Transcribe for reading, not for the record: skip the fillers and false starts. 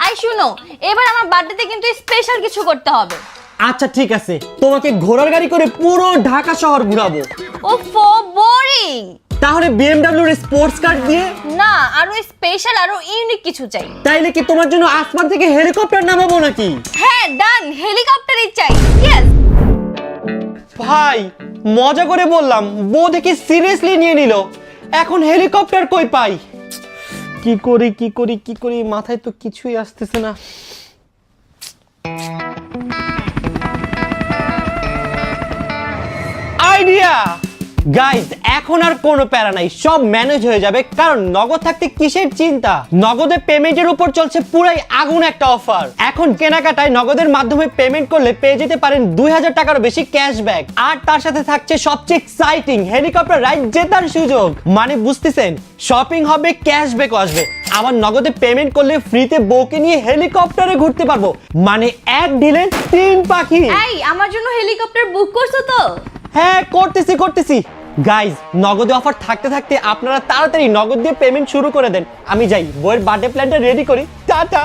I শুনো, এবার আমার বার্থডেতে কিন্তু স্পেশাল কিছু করতে হবে। আচ্ছা ঠিক আছে, তোমাকে ঘোড়ার গাড়ি করে পুরো ঢাকা শহর ঘোরাবো। ওফো বোরিং। তাহলে বিএমডব্লিউ এর স্পোর্টস কার দিয়ে? না, আরো স্পেশাল আরো ইউনিক কিছু চাই। তাইলে কি তোমার জন্য আসমান থেকে হেলিকপ্টার নামাবো নাকি? হ্যাঁ ডান, হেলিকপ্টারই চাই। ইয়েস। ভাই মজা করে বললাম, বউ দেখে সিরিয়াসলি নিয়ে নিল। এখন হেলিকপ্টার কই পাই? কি করি মাথায় তো কিছুই আসতেছে না। আইডিয়া গাইস, এখন আর কোনো প্যারা নাই, সব ম্যানেজ হয়ে যাবে। কারণ নগদ থাকতে কিসের চিন্তা, নগদে পেমেন্টের উপর চলছে পুরাই আগুন একটা অফার। এখন কেনাকাটায় নগদের মাধ্যমে পেমেন্ট করলে পেয়ে যেতে পারেন 2000 টাকারও বেশি ক্যাশব্যাক। আর তার সাথে থাকছে সবচেয়ে এক্সাইটিং হেলিকপ্টার রাইড জেতার সুযোগ। মানে বুঝতেছেন, শপিং হবে, ক্যাশব্যাক আসবে, আবার নগদে পেমেন্ট করলে ফ্রিতে বউকে নিয়ে হেলিকপ্টারে ঘুরতে পারবো। মানে এক ঢিলে 3 পাখি। এই আমার জন্য হেলিকপ্টার বুক করছো তো? হ্যাঁ করতেছি গাইজ, নগদে অফার থাকতে থাকতে আপনারা তাড়াতাড়ি নগদ দিয়ে পেমেন্ট শুরু করে দেন। আমি যাই, বইয়ের বার্থডে প্ল্যানটা রেডি করি। টাটা।